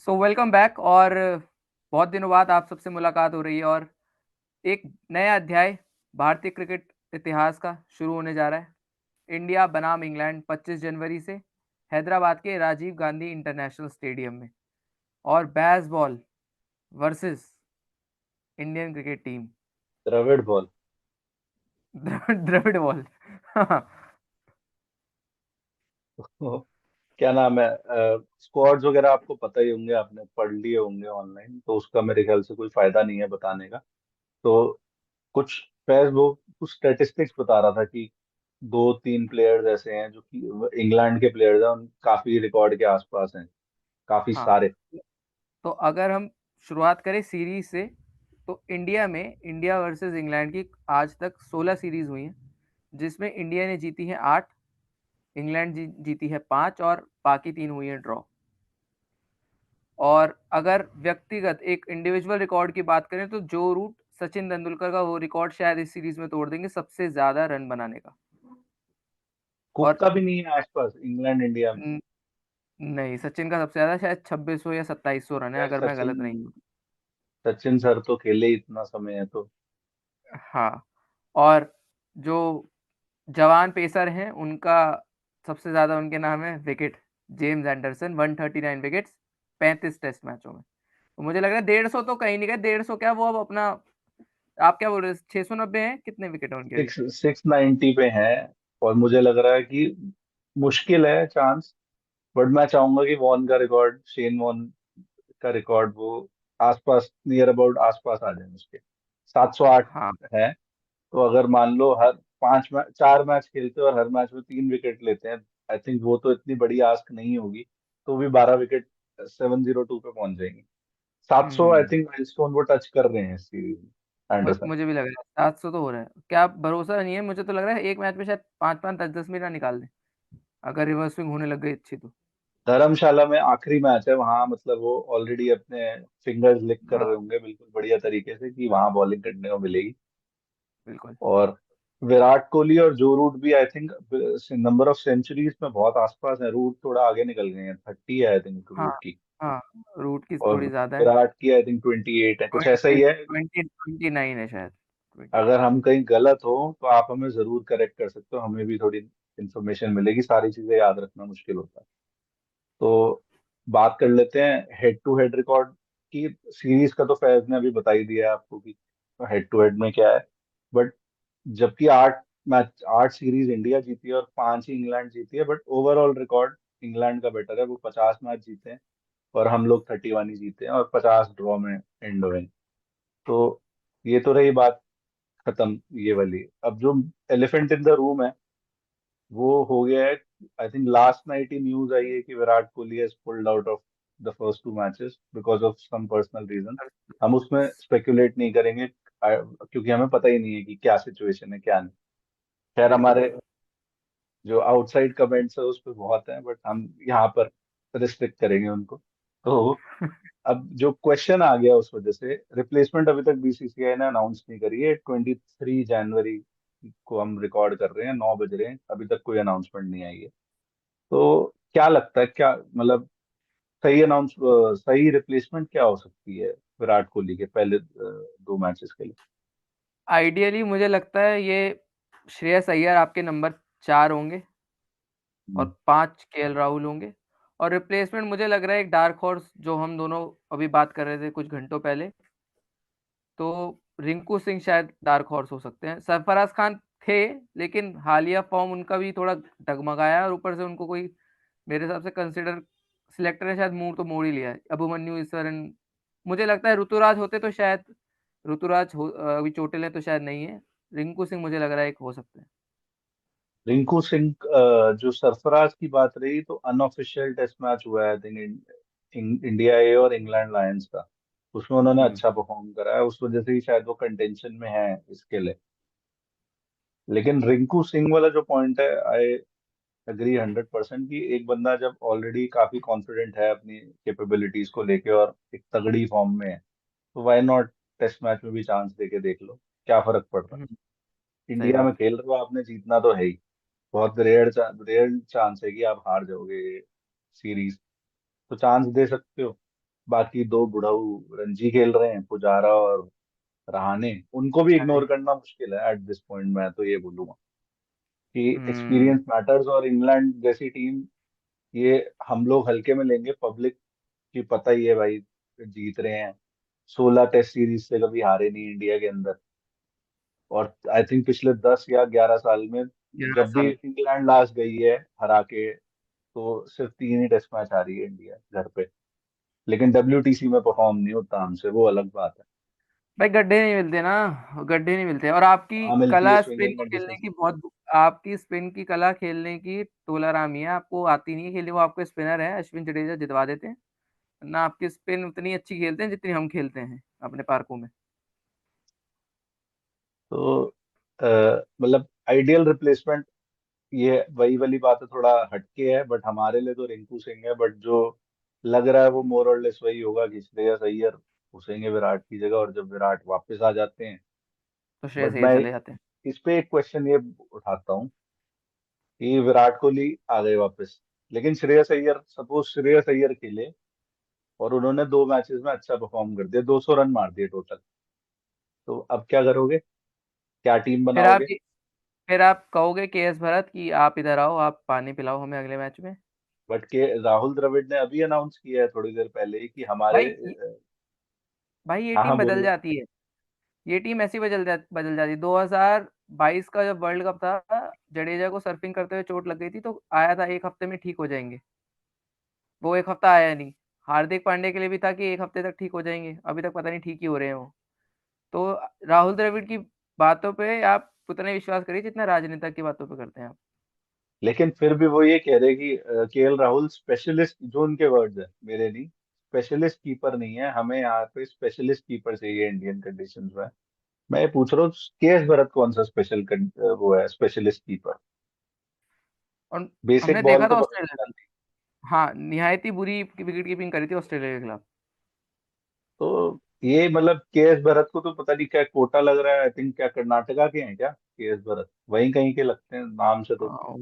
So welcome back. और बहुत दिनों बाद आप सबसे मुलाकात हो रही है और एक नया अध्याय भारतीय क्रिकेट इतिहास का शुरू होने जा रहा है। इंडिया बनाम इंग्लैंड 25 जनवरी से हैदराबाद के राजीव गांधी इंटरनेशनल स्टेडियम में। और bazball versus Indian cricket team. Dravid ball. Dravid ball. क्या नाम है, स्क्वाड्स वगैरह आपको पता ही होंगे, आपने पढ़ लिए होंगे ऑनलाइन, तो उसका मेरे ख्याल से कोई फायदा नहीं है बताने का। तो कुछ फेसबुक कुछ स्टेटिस्टिक्स बता रहा था कि दो तीन प्लेयर्स ऐसे हैं जो कि इंग्लैंड के प्लेयर्स हैं, उन काफी रिकॉर्ड के आसपास हैं, काफी हाँ, सारे। तो अगर हम शुरुआत करें सीरीज से, तो इंडिया वर्सेस इंग्लैंड की आज तक 16 सीरीज हुई हैं, जिसमें इंडिया ने जीती है 8, इंग्लैंड जीती है 5 और बाकी 3 हुई है ड्रॉ। और अगर व्यक्तिगत एक इंडिविजुअल रिकॉर्ड की बात करें, तो जो रूट सचिन तेंदुलकर का वो रिकॉर्ड शायद इस सीरीज में तोड़ देंगे, सबसे ज्यादा रन बनाने का। कुक और का भी नहीं है आसपास इंग्लैंड इंडिया में। न- नहीं, सचिन का सबसे ज्यादा शायद 2600 या 2700 रन है, यार अगर मैं सचिन गलत नहीं हूँ। सचिन सर तो खेले ही इतना समय है तो। हाँ। और जो जवान पेसर हैं उनका सबसे ज्यादा उनके नाम है wicket. James Anderson 139 wickets 35 test मैचों में। तो मुझे लग रहा है 150 तो कहीं नहीं गए। 150 क्या, वो अब अपना, आप क्या बोल रहे हैं, 690 हैं, कितने विकेट है उनके अभी? 690 पे हैं। और मुझे लग रहा है कि मुश्किल है चांस, बट मैं चाहूंगा कि वॉन का रिकॉर्ड, शेन वॉन का रिकॉर्ड, वो आसपास, नियर अबाउट आसपास आ जाए उसके। 708 हाँ। है। तो अगर मान लो हर 4 मैच खेलते हैं और हर मैच में 3 विकेट लेते हैं, आई थिंक वो तो इतनी बड़ी आस्क नहीं होगी। तो भी 12 विकेट 702 पे पहुंच जाएंगे। 700 आई हम्म। थिंक माइलस्टोन वो टच कर रहे हैं इस सीरीज में, एंडरसन। मुझे भी लग रहा है 700 तो हो रहा है। क्या भरोसा नहीं है, मुझे तो लग रहा है एक मैच में शायद 5-5 10-10 भी ना निकाल दे, अगर रिवर्स स्विंग होने लग गई अच्छी तो। धर्मशाला में आखिरी मैच है वहां, मतलब वो ऑलरेडी अपने फिंगर्स लिक कर रहे हाँ, होंगे बिल्कुल बढ़िया तरीके से कि वहां बॉलिंग करने को मिलेगी। बिल्कुल। और विराट कोहली और जो रूट भी I think number of centuries में बहुत आसपास है। रूट थोड़ा आगे निकल गए हैं, 30 है आई थिंक हाँ। रूट की। हाँ, रूट की और थोड़ी ज्यादा है। विराट की आई थिंक 28 है, कुछ ऐसा ही 20 है। 29 है शायद। 20। अगर हम कहीं गलत हो तो आप हमें जरूर करेक्ट कर सकते हो, हमें भी थोड़ी इन्फॉर्मेशन मिलेगी, सारी चीजें याद रखना मुश्किल होता है। तो बात कर लेते हैं हेड टू हेड रिकॉर्ड की। सीरीज का तो फैज ने अभी बता ही दिया है आपको कि हेड टू हेड में क्या है। बट जबकि 8 मैच 8 सीरीज इंडिया जीती है और 5 ही इंग्लैंड जीती है, बट ओवरऑल रिकॉर्ड इंग्लैंड का बेटर है। वो 50 मैच जीते हैं और हम लोग 31 ही जीते हैं और 50 ड्रॉ में एंड हुए हैं। तो ये तो रही बात खत्म ये वाली। अब जो एलिफेंट इन द रूम है वो हो गया है। आई थिंक लास्ट नाइट ही न्यूज आई है कि Virat Kohli has pulled out of the first 2 matches because of some personal reason. हम उसमें स्पेकुलेट नहीं करेंगे, क्योंकि हमें पता ही नहीं है कि क्या सिचुएशन है क्या नहीं। खैर, बिल्कुल। हमारे जो आउटसाइड कमेंट्स है उस पर बहुत है, बट हम यहाँ पर रिस्ट्रिक्ट करेंगे उनको। तो अब जो क्वेश्चन आ गया उस वजह से, रिप्लेसमेंट अभी तक बीसीसीआई ने अनाउंस नहीं करी है। 23 जनवरी को हम रिकॉर्ड कर रहे हैं, 9 बज रहे हैं, अभी तक कोई अनाउंसमेंट नहीं आई है। तो क्या लगता है, क्या मतलब सही रिप्लेसमेंट क्या हो सकती है विराट कोहली के पहले 2 मैचेस के लिए? आइडियली मुझे लगता है ये श्रेयस अय्यर आपके नंबर 4 होंगे और हम्म। 5 केएल राहुल होंगे। और रिप्लेसमेंट मुझे लग रहा है एक डार्क हॉर्स, जो हम दोनों अभी बात कर रहे थे कुछ घंटों पहले, तो रिंकू सिंह शायद डार्क हॉर्स हो सकते हैं। सरफराज खान थे, लेकिन हालिया फॉर्म उनका भी थोड़ा डगमगाया है, और ऊपर से उनको कोई, मेरे हिसाब से कंसिडर, सिलेक्टर ने शायद मुंह तो मोड़ ही लिया है। अभिमन्यु ईश्वरन, मुझे लगता है ऋतुराज होते तो शायद, अभी चोटिल है तो शायद नहीं है। रिंकू सिंह मुझे लग रहा है एक हो सकते हैं। रिंकू सिंह, जो सरफराज की बात रही, तो अनऑफिशियल टेस्ट मैच हुआ है आई थिंक इंडिया ए और इंग्लैंड लायंस का, उसमें उन्होंने हम्म। अच्छा परफॉर्म करा है, उस वजह से ही शायद वो कंटेंशन में है इसके लिए। लेकिन रिंकू सिंह वाला जो पॉइंट है, आई एग्री 100% कि एक बंदा जब ऑलरेडी काफी कॉन्फिडेंट है अपनी कैपेबिलिटीज को लेके और एक तगड़ी फॉर्म में है, तो व्हाई नॉट टेस्ट मैच में भी चांस देके देख लो, क्या फर्क पड़ रहा हम्म, है। सही इंडिया में बात। खेल रहे हो, आपने जीतना तो है ही। बहुत रेयर चांस है कि आप हार जाओगे सीरीज, तो चांस दे सकते हो। बाकी दो बुढ़ाऊ रणजी खेल रहे हैं, पुजारा और रहाणे, उनको भी अरे इग्नोर करना मुश्किल है एट दिस पॉइंट। मैं तो ये बोलूंगा कि हम्म। एक्सपीरियंस मैटर्स, और इंग्लैंड जैसी टीम ये हम लोग हल्के में लेंगे, पब्लिक की पता ही है भाई, जीत रहे हैं। 16 टेस्ट सीरीज से कभी हारे नहीं इंडिया के अंदर। और आई थिंक पिछले 10 या 11 साल में 11 जब भी साल इंग्लैंड लास्ट गई है हरा के, तो सिर्फ 3 ही टेस्ट मैच हारी है इंडिया घर पे। लेकिन WTC में परफॉर्म नहीं होता हमसे, वो अलग बात है। भाई गड्ढे नहीं मिलते ना, गड्ढे नहीं मिलते। और आपकी हाँ मिलती है, कला स्पिन स्विंगिंग को खेलने कंडीशंस की होती है। बहुत, आपकी स्पिन की कला खेलने की तोला रामी है। आपको आती नहीं है खेलनी, वो आपके स्पिनर है अश्विन जडेजा जितवा देते हैं ना। आपकी स्पिन उतनी अच्छी खेलते हैं जितनी हम खेलते हैं अपने पार्कों में। तो मतलब आइडियल रिप्लेसमेंट, ये वही वाली बात है, थोड़ा हटके है, बट हमारे लिए तो रिंकू सिंह है। बट जो लग रहा है वो मोर और लेस वही होगा कि श्रेयस अय्यर घुसेंगे विराट की जगह, और जब विराट वापस आ जाते हैं। तो बट श्रेयस अय्यर मैं चले जाते हैं। इस पे एक क्वेश्चन ये उठाता हूँ कि विराट कोहली आ गए वापस, लेकिन श्रेयस अय्यर, सपोज श्रेयस अय्यर खेले और उन्होंने 2 मैचेस में अच्छा परफॉर्म कर दिया, 200 रन मार दिए टोटल, तो अब क्या करोगे? क्या टीम फिर आप बनाओगे? फिर आप कहोगे के एस भरत कि आप इधर आओ, आप पानी पिलाओ हमें अगले मैच में। बट के राहुल द्रविड़ ने अभी अनाउंस किया है थोड़ी देर पहले ही कि हमारे भाई ये हाँ हाँ टीम बदल बोलिए। जाती है। ये टीम ऐसी बदल जाती है। 2022 का जब वर्ल्ड कप था, जडेजा को सर्फिंग करते हुए चोट लग गई थी, तो आया था एक हफ्ते में ठीक हो जाएंगे। वो एक हफ्ता आया नहीं। हार्दिक पांड्या के लिए भी था कि एक हफ्ते तक ठीक हो जाएंगे, अभी तक पता नहीं ठीक ही हो रहे हैं वो। तो राहुल द्रविड़ की बातों पे आप उतना ही विश्वास करिए जितना राजनेता की बातों पे करते हैं आप। लेकिन फिर भी वो ये कह रहे कि KL राहुल स्पेशलिस्ट, जो उनके वर्ड्स है, मेरे नहीं, स्पेशलिस्ट कीपर नहीं है, हमें यहाँ पे स्पेशलिस्ट कीपर चाहिए इंडियन कंडीशंस में। मैं ये पूछ रहा हूँ, KS भरत कौन सा वो है स्पेशलिस्ट कीपर? और बेसिक हमने बॉल देखा तो था पकड़ ऑस्ट्रेलिया लेता है। में। हाँ, निहायत ही बुरी विकेट कीपिंग करी थी ऑस्ट्रेलिया के खिलाफ। तो ये मतलब KS भरत को तो पता नहीं क्या कोटा लग रहा है, आई थिंक क्या कर्नाटका के हैं क्या KS भरत, वहीं कहीं के लगते हैं नाम से तो। हाँ,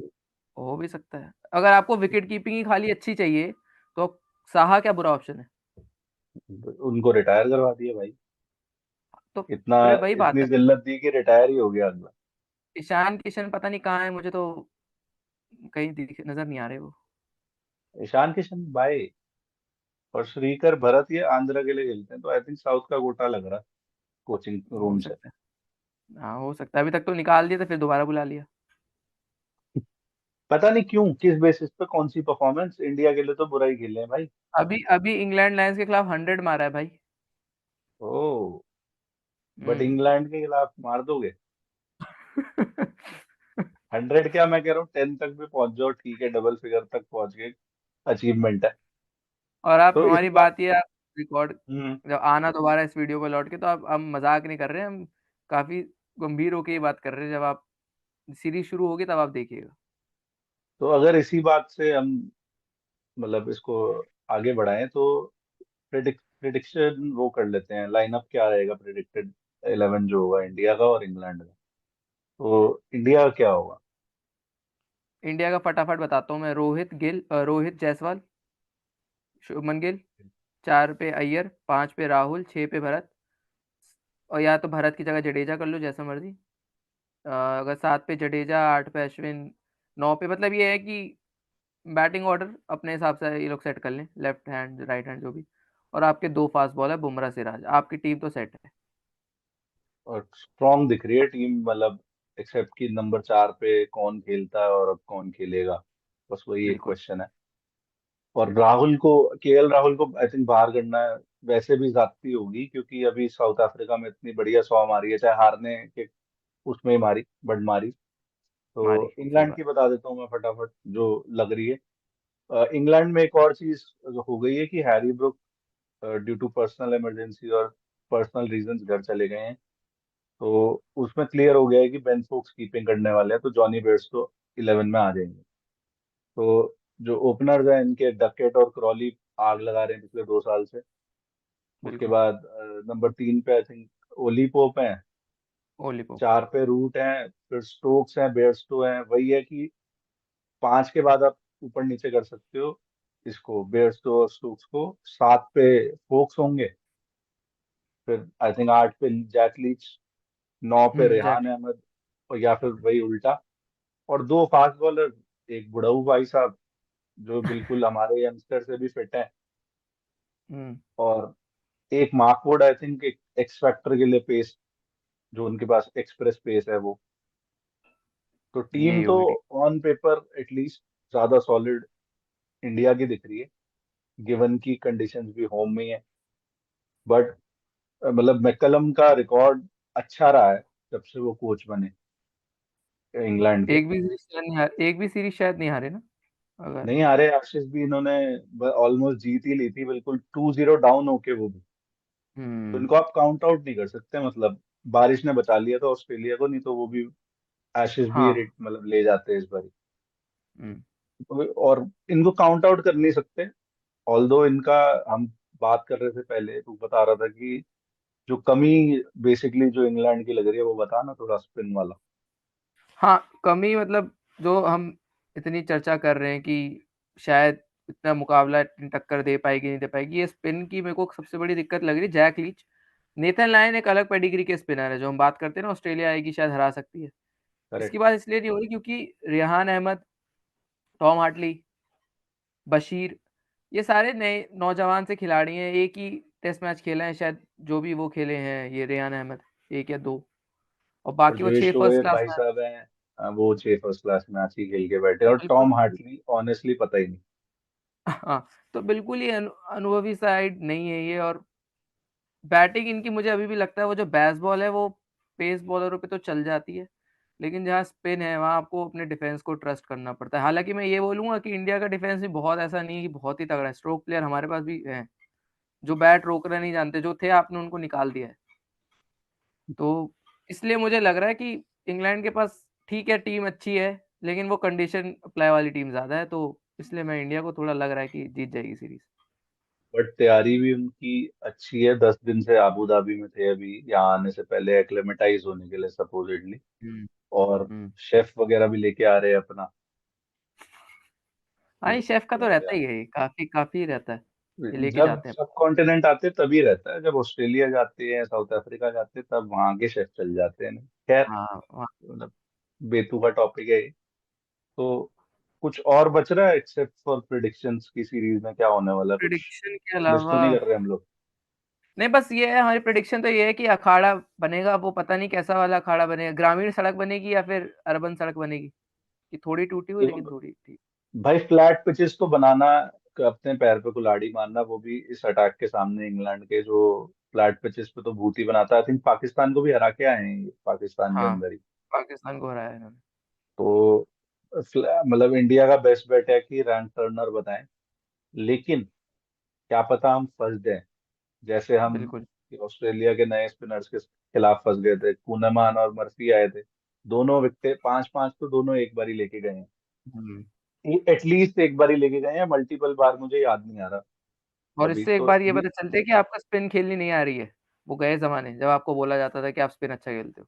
हो भी सकता है। अगर आपको विकेट कीपिंग ही खाली अच्छी चाहिए तो साहा क्या बुरा ऑप्शन है। उनको रिटायर करवा दिया भाई, तो इतना फिर वही बात इतनी है। जिल्लत दी कि रिटायर ही हो गया अगला। ईशान किशन पता नहीं कहाँ है, मुझे तो कहीं नजर नहीं आ रहे वो। ईशान किशन भाई और श्रीकर भरत ये आंध्र के लिए खेलते हैं, तो आई थिंक साउथ का कोटा लग रहा है कोचिंग हो रूम से। सकता है। हाँ, हो सकता है। अभी तक तो निकाल दिया था, फिर दोबारा बुला लिया। पता नहीं क्यों, किस बेसिस पे, कौन सी परफॉर्मेंस, इंडिया के लिए तो बुरा ही खेले हैं भाई। अभी अभी इंग्लैंड लायंस के खिलाफ 100 मारा है भाई। ओ, बट हम्म। इंग्लैंड के खिलाफ मार दोगे? 100 क्या, मैं कह रहा हूँ 10 तक भी पहुंच जाओ, ठीक है, डबल फिगर तक पहुंच गए, अचीवमेंट है। और आप, तो इस हमारी बार बात ये, आप रिकॉर्ड हम्म जब आना दोबारा इस वीडियो को लौट के, तो आप, हम मजाक नहीं कर रहे हैं, हम काफी गंभीर होके ये बात कर रहे हैं। जब आप सीरीज शुरू होगी तब आप देखिएगा। तो अगर इसी बात से हम मतलब इसको आगे बढ़ाएं, तो प्रिडिक्शन वो कर लेते हैं, लाइनअप क्या रहेगा प्रिडिक्टेड 11 जो होगा इंडिया का और इंग्लैंड का। तो इंडिया का क्या होगा? इंडिया का फटाफट बताता हूँ मैं। रोहित जायसवाल, शुभमन गिल, 4 पे अय्यर, 5 पे राहुल, 6 पे भरत। और या तो भरत की जगह जडेजा कर लो, जैसा मर्जी। अगर 7 पे जडेजा, 8 पे अश्विन, 9 पे, मतलब ये है कि बैटिंग ऑर्डर अपने हिसाब से ये लोग सेट कर लें, लेफ्ट हैंड राइट हैंड जो भी। और आपके दो फास्ट बॉलर बुमराह सिराज, आपकी टीम तो सेट है। और स्ट्रॉन्ग दिख रही है टीम, मतलब एक्सेप्ट कि नंबर 4 पे कौन खेलता है और अब कौन खेलेगा, बस वही एक बिल्कुल। क्वेश्चन है। और राहुल को, KL राहुल को आई थिंक बाहर करना है। वैसे भी जाती होगी क्योंकि अभी साउथ अफ्रीका में इतनी बढ़िया 100 मारी है, चाहे हारने के उसमें ही मारी, बट मारी। मारी, तो सही इंग्लैंड बात। की बता देता हूँ मैं फटाफट जो लग रही है। इंग्लैंड में एक और चीज हो गई है कि Harry Brook due to personal emergency और पर्सनल रीजंस घर चले गए हैं। तो उसमें क्लियर हो गया है कि बेन स्टोक्स कीपिंग करने वाले हैं, तो जॉनी बेयरस्टो 11 में आ जाएंगे। तो जो ओपनर्स हैं इनके डकेट और क्रॉली आग लगा रहे हैं पिछले 2 साल से। उसके बिल्कुल। बाद नंबर 3 पे आई थिंक ओली पोप हैं, ओली पोप। 4 पे रूट हैं, फिर स्टोक्स हैं, बेयरस्टो हैं। वही है कि 5 के बाद आप ऊपर नीचे कर सकते हो। इसको बेयरस्टो और स्टोक्स को, 7 पे फोक्स होंगे, फिर आई थिंक 8 पे जैक लीच, 9 पे रेहान एग्जैक्टली। अहमद, और या फिर वही उल्टा, और 2 फास्ट बॉलर, एक बुढ़ऊ भाई साहब जो बिल्कुल हमारे यंगस्टर से भी फिट है, हम्म। और एक मार्कवुड, आई थिंक एक एक्स फैक्टर के लिए पेस, जो उनके पास एक्सप्रेस पेस है वो। तो टीम यही तो होगी टीम। ऑन पेपर एटलीस्ट ज्यादा सॉलिड इंडिया की दिख रही है, गिवन की कंडीशंस भी होम में ही है। बट मतलब मैकलम का रिकॉर्ड अच्छा रहा है जब से वो कोच बने इंग्लैंड के। एक भी सीरीज शायद नहीं हारे ना, अगर। नहीं हारे, एशेज भी इन्होंने ऑलमोस्ट जीत ही ली थी, बिल्कुल 2-0 डाउन होके वो भी। तो हम्म। इनको आप काउंट आउट नहीं कर सकते, मतलब बारिश ने बचा लिया था ऑस्ट्रेलिया को, नहीं तो वो भी एशेज भी हाँ। मतलब ले जाते हैं इस बार। हम्म। और इनको काउंट आउट कर नहीं सकते। ऑल्दो इनका, हम बात कर रहे थे पहले, तू बता रहा था कि जो कमी बेसिकली जो इंग्लैंड की लग रही है, वो बता ना थोड़ा, स्पिन वाला। हाँ, कमी मतलब जो हम इतनी चर्चा कर रहे हैं कि शायद इतना मुकाबला इतनी टक्कर दे पाएगी नहीं दे पाएगी, ये स्पिन की मेरे को सबसे बड़ी दिक्कत लग रही है। जैक लीच, नेथन लायन एक अलग पेडिग्री के स्पिनर है, जो हम बात करते हैं ना ऑस्ट्रेलिया आएगी शायद हरा सकती है। इसकी करेक्ट। बात इसलिए नहीं हो रही क्योंकि रेहान अहमद, टॉम हार्टली, बशीर, ये सारे नए नौजवान से खिलाड़ी हैं। एक ही टेस्ट मैच खेले हैं शायद, जो भी वो खेले हैं ये रेहान अहमद, एक या दो, और और बाकी वो जो ये 6 फर्स्ट शोएब क्लास भाई मैच। साहब हैं, वो 6 फर्स्ट क्लास मैच ही खेल के बैठे, और बिल्कुल टॉम बिल्कुल। हार्टली ऑनेस्टली पता ही नहीं। हाँ, तो बिल्कुल ही अनुभवी साइड नहीं है ये। और बैटिंग इनकी मुझे अभी भी लगता है, वो जो बेसबॉल है वो पेस बॉलरों पे तो चल जाती है, लेकिन जहाँ स्पिन है वहाँ आपको अपने डिफेंस को ट्रस्ट करना पड़ता है। हालांकि मैं ये बोलूंगा कि इंडिया का डिफेंस भी बहुत ऐसा नहीं है कि बहुत ही तगड़ा है, स्ट्रोक प्लेयर हमारे पास भी है जो बैट रोकना नहीं जानते, जो थे आपने उनको निकाल दिया है। तो इसलिए मुझे लग रहा है कि इंग्लैंड के पास ठीक है, टीम अच्छी है, लेकिन वो कंडीशन अप्लाई वाली टीम ज्यादा है, तो इसलिए मैं इंडिया को थोड़ा लग रहा है कि जीत जाएगी सीरीज। बट तैयारी भी उनकी अच्छी है, 10 दिन से आबू धाबी में थे अभी, यहाँ आने से पहले एक्लेमेटाइज होने के लिए सपोजिटली। हम्म। और हम्म। शेफ वगैरह भी लेके आ रहे हैं अपना, हाँ, ये शेफ का तो रहता तो ही है, ये काफी काफी रहता है, ये लेके जब जाते हैं। सब कॉन्टिनेंट आते तभी रहता है, जब ऑस्ट्रेलिया जाते हैं, साउथ अफ्रीका जाते हैं, तब वहां के शेफ चल जाते हैं। खैर, हाँ, वहाँ मतलब बेतु का टॉपिक है ये। तो कुछ और बच रहा है एक्सेप्ट फॉर प्रिडिक्शंस की सीरीज में क्या होने वाला है कुछ? प्रिडिक्शन के मिस तो अलावा नहीं कर रहे हम लोग? नहीं, बस ये है हमारी प्रिडिक्शन तो ये है कि अखाड़ा बनेगा, वो पता नहीं कैसा वाला अखाड़ा बनेगा, ग्रामीण सड़क बनेगी या फिर अर्बन सड़क बनेगी, कि थोड़ी टूटी हुई लेकिन देखो थोड़ी ठीक। भाई, फ्लैट पिचेस तो बनाना, अपने पैर पे कुल्हाड़ी मारना, वो भी इस अटैक के सामने इंग्लैंड के, जो फ्लैट पिचेस पे तो भूत ही बनाता है। आई थिंक पाकिस्तान को भी हरा के आए हैं ये, पाकिस्तान के हाँ, अंदर ही। पाकिस्तान को हराया इन्होंने। तो मतलब इंडिया का बेस्ट बेट है कि रैन टर्नर बताएं, लेकिन क्या पता हम फंस जाए, जैसे हम बिल्कुल। ऑस्ट्रेलिया के नए स्पिनर्स के खिलाफ फंस गए थे। कूनमान और मर्फी आए थे, दोनों विकेट 5-5 तो दोनों एक बार ही लेके गए हैं, हम्म। एटलीस्ट एक बार ही लेके गए हैं, मल्टीपल बार मुझे याद नहीं आ रहा और अभी इससे एक तो। बार ये पता चलता है कि आपका स्पिन खेलनी नहीं आ रही है। वो गए जमाने जब आपको बोला जाता था कि आप स्पिन अच्छा खेलते हो।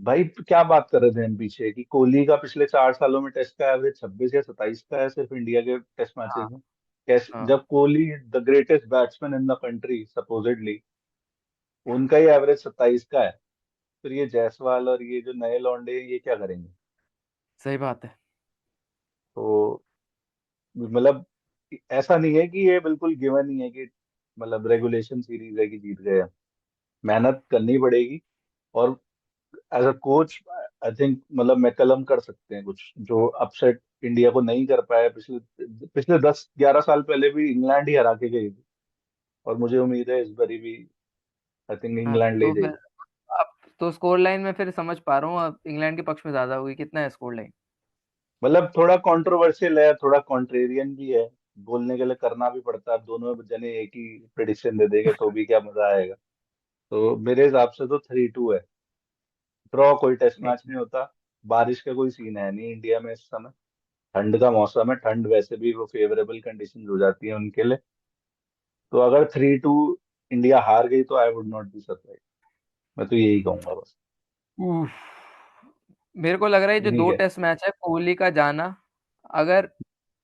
भाई क्या बात कर रहे थे हम पीछे, कि कोहली का पिछले 4 सालों में टेस्ट का एवरेज 26 या 27 का है सिर्फ इंडिया के टेस्ट मैचेस हाँ। में। कैसे, हाँ। जब Kohli the greatest batsman in the country supposedly, उनका ही एवरेज 27 का है, फिर ये जायसवाल और ये जो नए लौंडे हैं, ये क्या करेंगे? सही बात है। तो मतलब ऐसा नहीं है कि ये बिल्कुल गिवन ही है कि मतलब रेगुलेशन सीरीज है कि जीत गए हम। मेहनत करनी पड़ेगी। और as a coach, I think मतलब मैकलम कर सकते हैं कुछ, जो अपसेट इंडिया को नहीं कर पाया पिछले पिछले 10-11 साल पहले भी इंग्लैंड ही हरा के गई थी। और मुझे उम्मीद है इस बारी भी आई थिंक हाँ, इंग्लैंड ले तो फिर जाएगी। अब तो स्कोर लाइन में फिर समझ पा रहा हूँ, अब इंग्लैंड के पक्ष में ज्यादा होगी। कितना है स्कोर लाइन? मतलब थोड़ा कंट्रोवर्शियल है, थोड़ा कॉन्ट्रेरियन भी है, बोलने के लिए करना भी पड़ता है। अब दोनों जने एक ही प्रेडिक्शन दे देंगे तो भी क्या मजा आएगा। तो मेरे हिसाब से तो 3-2 है। ड्रॉ, कोई टेस्ट मैच नहीं। नहीं होता। बारिश का कोई सीन है नहीं इंडिया में इस समय, ठंड का मौसम है, ठंड वैसे भी वो फेवरेबल कंडीशन हो जाती है उनके लिए। तो अगर 3-2 इंडिया हार गई तो I would not be surprise. मैं तो यही कहूंगा बस। उफ, मेरे को लग रहा है ये जो ठीक दो है। टेस्ट मैच है कोहली का जाना, अगर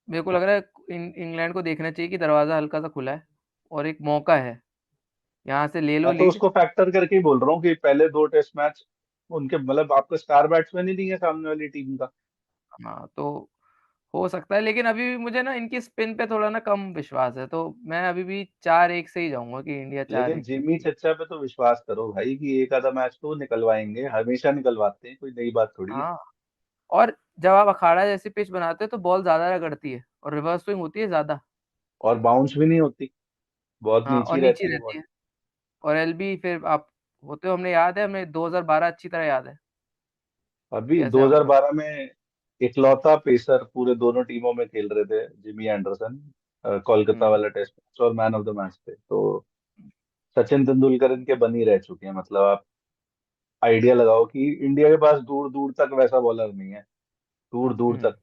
मेरे को लग रहा है इंग्लैंड को देखना चाहिए कि दरवाजा हल्का सा खुला है और एक मौका है, यहाँ से ले लो मैं तो लीड। उसको फैक्टर करके ही बोल रहा हूँ कि पहले दो टेस्ट मैच उनके, मतलब आपका स्टार बैट्समैन ही नहीं है सामने वाली टीम का। हाँ तो हो सकता है, लेकिन अभी भी मुझे ना इनकी स्पिन पे थोड़ा ना कम विश्वास है, तो मैं अभी भी 4-1 से ही जाऊंगा कि इंडिया चार लेकिन एक जिमी जीतती है। चच्चा पे तो विश्वास करो भाई कि एक आधा मैच तो निकलवाएंगे, हमेशा निकलवाते हैं, कोई नई बात थोड़ी है। हाँ, और जब आप अखाड़ा जैसी पिच बनाते हो तो बॉल ज्यादा रगड़ती है और रिवर्स स्विंग होती है ज्यादा। और बाउंस भी नहीं होती, बहुत हाँ, और नीची नीचे रहती है रहती बॉल। है। और एलबी फिर आप होते हो, हमने याद है, हमें 2012 अच्छी तरह याद है अभी कैसे आउट हुआ। 2012 में इकलौता पेसर पूरे दोनों टीमों में खेल रहे थे, जिमी एंडरसन, कोलकाता हम्म। वाला टेस्ट मैच और मैन ऑफ द मैच थे, तो सचिन तेंदुलकर इनके बन ही रह चुके हैं। मतलब आप आइडिया लगाओ कि इंडिया के पास दूर दूर तक वैसा बॉलर नहीं है, दूर दूर हम्म। तक।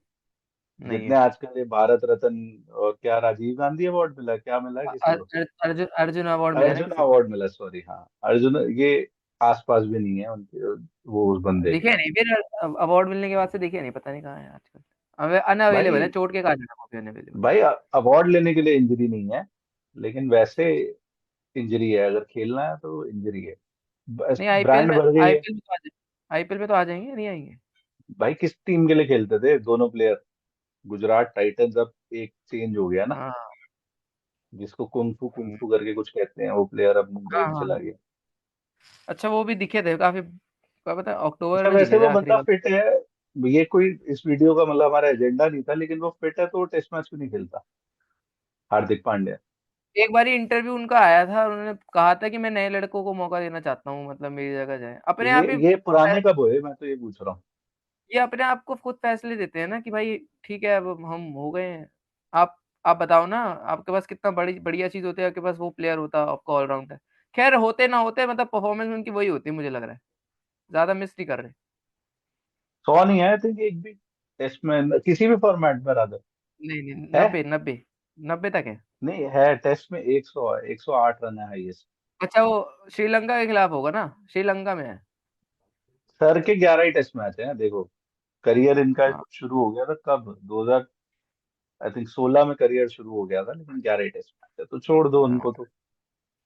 नहीं जितने है। आजकल ये भारत रत्न और क्या राजीव गांधी अवार्ड मिला, क्या मिला है किसी को, अर्जुन अर्जुन अवार्ड मिला है ना अर्जुन किसी को। अवार्ड मिला, सॉरी हाँ, अर्जुन, ये आसपास भी नहीं है उनके, वो उस बंदे के। दिखे नहीं फिर, अवार्ड मिलने के बाद से दिखे नहीं, पता नहीं कहाँ है आजकल। अनअवेलेबल है, भाई चोट के कारण है वो भी अनअवेलेबल। भाई अवार्ड लेने के लिए इंजरी नहीं है, लेकिन वैसे इंजरी है, अगर खेलना है तो इंजरी है, बस नहीं, आईपीएल ब्रांड में बढ़ गई है। आईपीएल में तो आ जाएंगे, आईपीएल में तो आ जाएंगे, नहीं आएंगे। भाई किस टीम के लिए खेलते थे दोनों प्लेयर, गुजरात टाइटंस, अब एक चेंज हो गया ना, हाँ जिसको कुंफू कुंफू करके कुछ कहते हैं, वो प्लेयर अब मुंबई हाँ में हाँ चला हाँ। गया। अच्छा, वो भी दिखे थे काफी, क्या पता अक्टूबर अच्छा में वैसे दिखे थे वो आखिरी बंदा बार। फिट है, ये कोई इस वीडियो का मतलब हमारा एजेंडा नहीं था, लेकिन वो फिट है तो वो टेस्ट मैच भी नहीं खेलता, हार्दिक पांड्या। एक बार इंटरव्यू उनका आया था, उन्होंने कहा था कि मैं नए लड़कों को मौका देना चाहता हूँ, मतलब मेरी जगह जाए अपने ये आप ही। ये पुराने कब हुए, मैं तो ये पूछ रहा हूँ। ये अपने आप को खुद फैसले देते हैं ना कि भाई ठीक है, अब हम हो गए हैं। आप बताओ ना, आपके पास कितना बड़ी बढ़िया चीज होती है, आपके पास वो प्लेयर होता आपका ऑलराउंडर। खैर, होते ना होते, मतलब परफॉर्मेंस उनकी वही होती है, मुझे लग रहा है ज्यादा मिस नहीं कर रहे। 100 नहीं है, आई थिंक एक भी टेस्ट में किसी भी फॉर्मेट में रादर नहीं नहीं, है। 90 90 90 तक है। नहीं है, टेस्ट में 100 है, 108 रन है हाईएस्ट। अच्छा, वो श्रीलंका के खिलाफ होगा ना, श्रीलंका में है। सर के 11 ही टेस्ट मैच हैं देखो, करियर इनका हाँ शुरू हो गया था कब, 2000 आई थिंक 16 में करियर शुरू हो गया था, लेकिन 11 ही टेस्ट मैच है, तो छोड़ दो हाँ। उनको तो।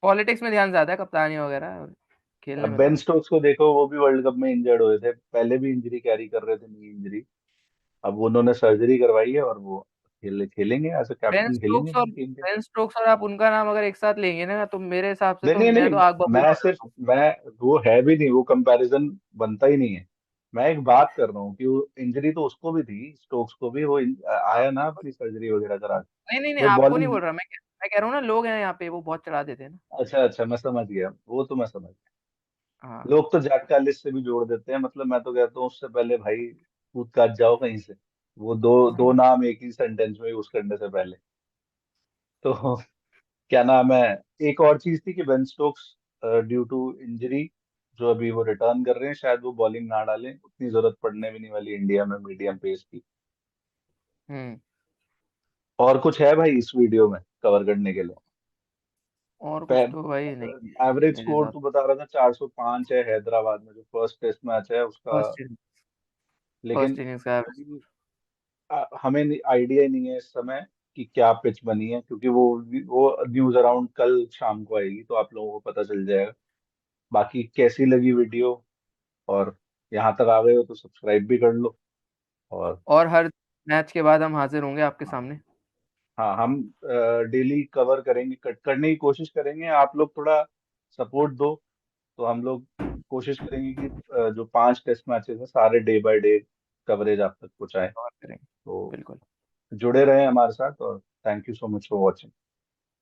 पॉलिटिक्स में ध्यान ज्यादा है, कप्तानी वगैरह, खेलने अब में बेन कम। स्टोक्स को देखो, वो भी वर्ल्ड कप में इंजर्ड हुए थे, पहले भी इंजरी कैरी कर रहे थे, नी इंजरी। अब उन्होंने सर्जरी करवाई है और वो खेलेंगे, एज अ बेन कैप्टन खेलेंगे स्टोक्स और अपनी टीम के। बेन स्टोक्स और आप उनका नाम अगर एक साथ लेंगे ना, तो मेरे हिसाब से नहीं तो नहीं मैं तो नहीं, आग बबूला मैं हो सिर्फ जाता हूँ। मैं वो है भी नहीं, वो कंपैरिजन बनता ही नहीं है। मैं एक बात कर रहा हूँ कि वो इंजरी तो उसको भी थी, स्टोक्स को भी, वो हाँ, आया ना अपनी सर्जरी वगैरह करा के। नहीं नहीं नहीं, जब आपको नहीं बॉलिंग, बोल रहा मैं कह रहा हूँ ना, लोग हैं यहाँ पे वो बहुत चढ़ा देते हैं ना। अच्छा अच्छा मैं समझ गया, वो तो मैं समझ गया। हाँ। लोग तो जैक कालिस से भी जोड़ देते हैं, मतलब मैं तो कहता हूँ उससे पहले भाई कूद काट जाओ कहीं से, वो दो दो नाम एक ही सेंटेंस में यूज करने से पहले। तो क्या नाम है, एक और चीज थी कि Ben Stokes due to injury, जो अभी वो रिटर्न कर रहे हैं, शायद वो बॉलिंग ना डालें, उतनी जरूरत पड़ने भी नहीं वाली इंडिया में मीडियम पेस की। हम्म। और कुछ है भाई इस वीडियो में कवर करने के लिए। और कुछ तो भाई नहीं है एवरेज मेरे स्कोर हिसाब तो बता रहा था 405 है हैदराबाद में, जो फर्स्ट टेस्ट मैच है उसका। फर्स्ट लेकिन फर्स्ट इनिंग्स का एवरेज। अभी हमें आइडिया नहीं है इस समय कि क्या पिच बनी है, क्योंकि वो न्यूज अराउंड कल शाम को आएगी, तो आप लोगों को पता चल जाएगा। बाकी कैसी लगी वीडियो, और यहाँ तक आ गए हो तो सब्सक्राइब भी कर लो। और और हर मैच के बाद हम हाजिर होंगे आपके सामने। हाँ, हम डेली कवर करेंगे, कट करने की कोशिश करेंगे, आप लोग थोड़ा सपोर्ट दो, तो हम लोग कोशिश करेंगे कि जो 5 टेस्ट मैचेस हैं सारे डे बाय डे कवरेज आप तक पहुंचाएं। कवर करेंगे तो बिल्कुल। जुड़े रहें हमारे साथ, और thank you so much for watching.